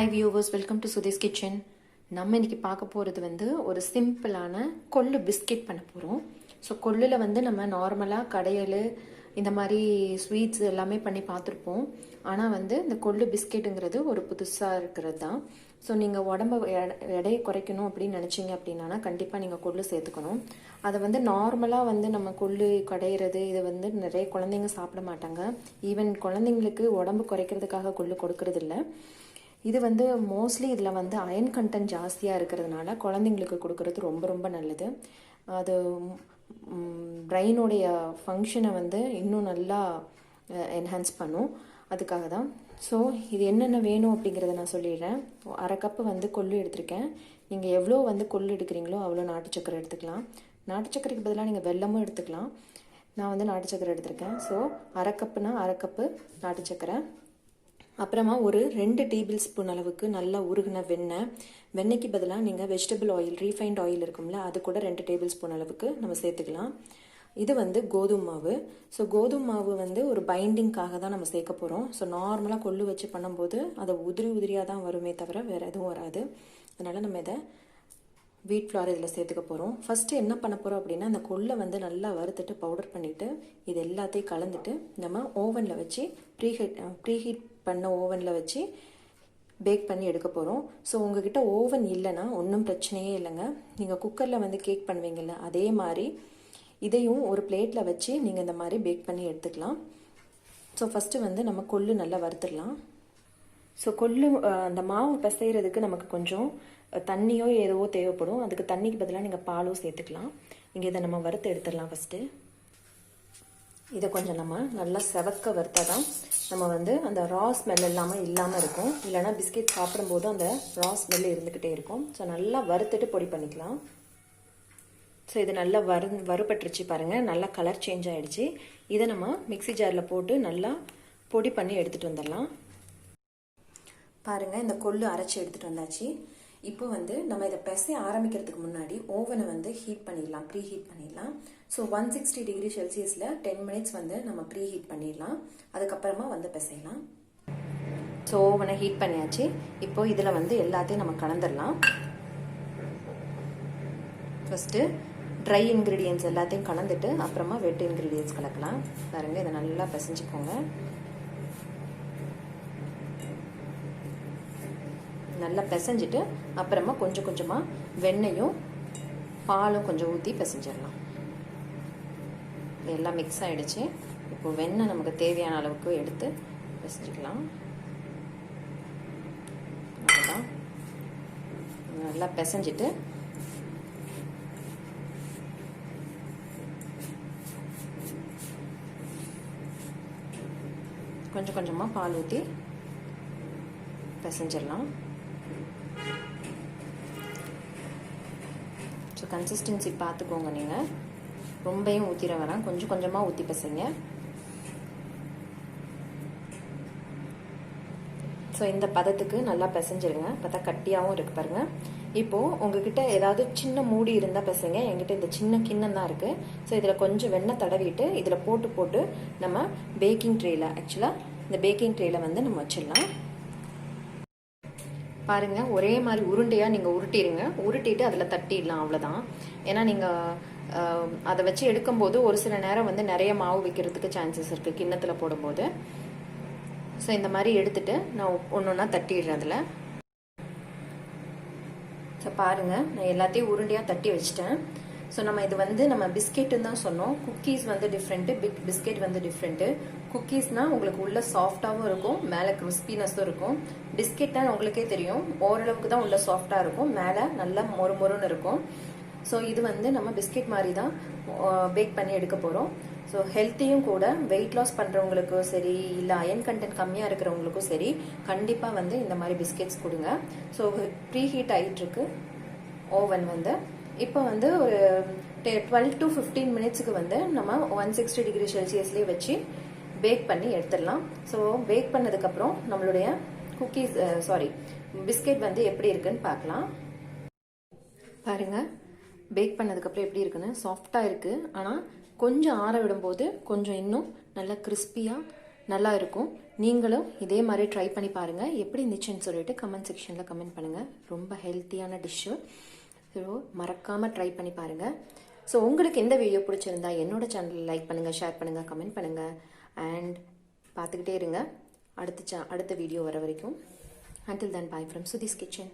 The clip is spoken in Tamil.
Hi viewers, welcome to Sudhi's Kitchen. நம்ம இன்னைக்கு பார்க்க போகிறது வந்து ஒரு சிம்பிளான கொள்ளு பிஸ்கெட் பண்ண போகிறோம். ஸோ கொள்ளில் வந்து நம்ம நார்மலாக கடையல் இந்த மாதிரி ஸ்வீட்ஸ் எல்லாமே பண்ணி பார்த்துருப்போம். ஆனால் வந்து இந்த கொள்ளு பிஸ்கெட்டுங்கிறது ஒரு புதுசாக இருக்கிறது தான். ஸோ நீங்கள் உடம்பு எடையை குறைக்கணும் அப்படின்னு நினச்சிங்க அப்படின்னா கண்டிப்பாக நீங்கள் கொள்ளு சேர்த்துக்கணும். அதை வந்து நார்மலாக வந்து நம்ம கொள்ளு கடையிறது இதை வந்து நிறைய குழந்தைங்க சாப்பிட மாட்டாங்க. ஈவன் குழந்தைங்களுக்கு உடம்பு குறைக்கிறதுக்காக கொள்ளு கொடுக்கறது இல்லை. இது வந்து மோஸ்ட்லி இதில் வந்து அயன் கண்டென்ட் ஜாஸ்தியாக இருக்கிறதுனால குழந்தைங்களுக்கு கொடுக்கறது ரொம்ப ரொம்ப நல்லது. அது பிரெயினோடைய ஃபங்க்ஷனை வந்து இன்னும் நல்லா என்ஹான்ஸ் பண்ணும். அதுக்காக தான். ஸோ இது என்னென்ன வேணும் அப்படிங்கிறத நான் சொல்லிடுறேன். 1/2 கப்பு வந்து கொள்ளு எடுத்திருக்கேன். நீங்கள் எவ்வளோ வந்து கொள்ளு எடுக்கிறீங்களோ அவ்வளோ நாட்டு சக்கரை எடுத்துக்கலாம். நாட்டு சக்கரைக்கு பதிலாக நீங்கள் வெல்லமும் எடுத்துக்கலாம். நான் வந்து நாட்டு சக்கரை எடுத்திருக்கேன். ஸோ 1/2 கப்புனா 1/2 கப்பு நாட்டு சக்கரை. அப்புறமா ஒரு 2 டேபிள் ஸ்பூன் அளவுக்கு நல்லா உருகின வெண்ணெய்க்கு பதிலாக நீங்கள் வெஜிடபிள் ஆயில், ரீஃபைண்ட் ஆயில் இருக்கும்ல, அது கூட 2 டேபிள் ஸ்பூன் அளவுக்கு நம்ம சேர்த்துக்கலாம். இது வந்து கோதுமை மாவு. ஸோ கோதுமை மாவு வந்து ஒரு பைண்டிங்காக தான் நம்ம சேர்க்க போகிறோம். ஸோ நார்மலாக கொள்ளு வச்சு பண்ணும்போது அதை உதிரியாக தான் வருமே தவிர வேறு எதுவும் வராது. அதனால் நம்ம இதை வீட் ஃப்ளார் இதில் சேர்த்துக்க போகிறோம். ஃபஸ்ட்டு என்ன பண்ண போகிறோம் அப்படின்னா, அந்த கொள்ளை வந்து நல்லா வறுத்துட்டு பவுடர் பண்ணிவிட்டு இது எல்லாத்தையும் கலந்துட்டு நம்ம ஓவனில் வச்சு ப்ரீஹீட் பண்ண ஓவனில் வச்சு பேக் பண்ணி எடுக்க போகிறோம். ஸோ உங்ககிட்ட ஓவன் இல்லைன்னா ஒன்றும் பிரச்சனையே இல்லைங்க. நீங்கள் குக்கரில் வந்து கேக் பண்ணுவீங்கள்ல, அதே மாதிரி இதையும் ஒரு பிளேட்டில் வச்சு நீங்கள் இந்த மாதிரி பேக் பண்ணி எடுத்துக்கலாம். ஸோ ஃபஸ்ட்டு வந்து நம்ம கொள்ளு நல்லா வறுத்துடலாம். ஸோ கொள்ளு அந்த மாவு பிசைகிறதுக்கு நமக்கு கொஞ்சம் தண்ணியோ ஏதோ தேவைப்படும். அதுக்கு தண்ணிக்கு பதிலாக நீங்கள் பாலும் சேர்த்துக்கலாம். இங்கே இதை நம்ம வறுத்து எடுத்துடலாம். ஃபஸ்ட்டு இதை கொஞ்சம் நம்ம நல்லா செவக்க வறுத்தா தான் நம்ம வந்து அந்த ரா ஸ்மெல் இல்லாமல் இருக்கும். இல்லைனா பிஸ்கெட் சாப்பிடும்போது அந்த ரா ஸ்மெல் இருந்துக்கிட்டே இருக்கும். ஸோ நல்லா வறுத்துட்டு பொடி பண்ணிக்கலாம். ஸோ இது நல்லா வறுபட்டுருச்சு பாருங்கள். நல்லா கலர் சேஞ்ச் ஆகிடுச்சு. இதை நம்ம மிக்சி ஜாரில் போட்டு நல்லா பொடி பண்ணி எடுத்துகிட்டு வந்துடலாம். பாருங்கள், இந்த கொள்ளு அரைச்சி எடுத்துகிட்டு வந்தாச்சு. இப்போ வந்து நம்ம இதை பிசைய ஆரம்பிக்கிறதுக்கு முன்னாடி ஓவனை வந்து ஹீட் பண்ணிடலாம், ப்ரீ ஹீட் பண்ணிடலாம். ஸோ 160 டிகிரி செல்சியஸில் 10 மினிட்ஸ் வந்து நம்ம ப்ரீ ஹீட் பண்ணிடலாம். அதுக்கப்புறமா வந்து பிசையலாம். ஸோ ஓவனை ஹீட் பண்ணியாச்சு. இப்போ இதில் வந்து எல்லாத்தையும் நம்ம கலந்துடலாம். ஃபஸ்ட்டு ட்ரை இன்க்ரீடியன்ஸ் எல்லாத்தையும் கலந்துட்டு அப்புறமா வெட் இன்க்ரீடியன்ஸ் கலக்கலாம். பாருங்கள், இதை நல்லா பிசைஞ்சுக்கோங்க. நல்லா பிசைஞ்சிட்டு அப்புறமா கொஞ்சம் கொஞ்சமாக வெண்ணெயும் பாலும் கொஞ்சம் ஊற்றி பிசைஞ்சிடலாம். எல்லாம் மிக்ஸ் ஆகிடுச்சு. இப்போ வெண்ணெய் நமக்கு தேவையான அளவுக்கு எடுத்து பிசைஞ்சிக்கலாம். அவ்வளோதான். நல்லா பிசைஞ்சிட்டு கொஞ்சம் கொஞ்சமாக பால் ஊற்றி பிசைஞ்சிடலாம். ஸோ கன்சிஸ்டன்சி பார்த்துக்கோங்க. நீங்கள் ரொம்பையும் ஊற்றிட வேணாம், கொஞ்சம் கொஞ்சமாக ஊற்றி பிசைங்க. ஸோ இந்த பதத்துக்கு நல்லா பிசைஞ்சிருங்க. பார்த்தா கட்டியாகவும் இருக்குது பாருங்கள். இப்போது உங்ககிட்ட ஏதாவது சின்ன மூடி இருந்தால் பிசைங்க. என்கிட்ட இந்த சின்ன கிண்ணம் தான் இருக்குது. ஸோ இதில் கொஞ்சம் வெண்ணெய் தடவிட்டு இதில் போட்டு நம்ம பேக்கிங் ட்ரேயில், ஆக்சுவலாக இந்த பேக்கிங் ட்ரேயில் வந்து நம்ம வச்சிடலாம். பாருங்கள், ஒரே மாதிரி உருண்டையாக நீங்கள் உருட்டிட்டு அதில் தட்டிடலாம். அவ்வளோதான். ஏன்னா நீங்கள் அதை வச்சு எடுக்கும்போது ஒரு சில நேரம் வந்து நிறைய மாவு வைக்கிறதுக்கு சான்சஸ் இருக்குது கிண்ணத்தில் போடும்போது. ஸோ இந்த மாதிரி எடுத்துட்டு நான் ஒன்று ஒன்றா தட்டிடுறேன் அதில். ஸோ பாருங்கள், நான் எல்லாத்தையும் உருண்டையாக தட்டி வச்சிட்டேன். ஸோ நம்ம இது வந்து நம்ம பிஸ்கெட்டுன்னு தான் சொன்னோம். குக்கீஸ் வந்து டிஃப்ரெண்ட்டு, பிஸ்கெட் வந்து டிஃப்ரெண்ட்டு. குக்கீஸ்னால் உங்களுக்கு உள்ள சாஃப்டாகவும் இருக்கும், மேலே கிறிஸ்பினஸும் இருக்கும். பிஸ்கெட்னா உங்களுக்கே தெரியும், ஓரளவுக்கு தான் உள்ள சாஃப்டாக இருக்கும், மேலே நல்லா மொறுன்னு இருக்கும். ஸோ இது வந்து நம்ம பிஸ்கெட் மாதிரி தான் பேக் பண்ணி எடுக்க போகிறோம். ஸோ ஹெல்த்தியும் கூட. வெயிட் லாஸ் பண்ணுறவங்களுக்கும் சரி, இல்லை அயன் கண்டென்ட் கம்மியாக இருக்கிறவங்களுக்கும் சரி, கண்டிப்பாக வந்து இந்த மாதிரி பிஸ்கெட்ஸ் கொடுங்க. ஸோ ப்ரீ ஹீட் ஆகிட்டுருக்கு ஓவன் வந்து. இப்போ வந்து ஒரு 12 to 15 மினிட்ஸுக்கு வந்து நம்ம 160 டிகிரி செல்சியஸ்லேயே வச்சு பேக் பண்ணி எடுத்துடலாம். ஸோ பேக் பண்ணதுக்கப்புறம் நம்மளுடைய பிஸ்கெட் வந்து எப்படி இருக்குன்னு பார்க்கலாம். பாருங்கள், பேக் பண்ணதுக்கப்புறம் எப்படி இருக்குன்னு. சாஃப்டாக இருக்குது. ஆனால் கொஞ்சம் ஆற விடும்போது கொஞ்சம் இன்னும் நல்லா கிறிஸ்பியாக நல்லா இருக்கும். நீங்களும் இதே மாதிரி ட்ரை பண்ணி பாருங்கள். எப்படி இருந்துச்சுன்னு சொல்லிட்டு கமெண்ட் செக்ஷனில் கமெண்ட் பண்ணுங்கள். ரொம்ப ஹெல்த்தியான டிஷ்ஷு. ஸோ மறக்காமல் ட்ரை பண்ணி பாருங்கள். ஸோ உங்களுக்கு இந்த வீடியோ பிடிச்சிருந்தா என்னோட சேனலில் லைக் பண்ணுங்கள், ஷேர் பண்ணுங்கள், கமெண்ட் பண்ணுங்கள். அண்ட் பார்த்துக்கிட்டே இருங்க அடுத்த வீடியோ வர வரைக்கும். Until then, bye from Sudhi's Kitchen.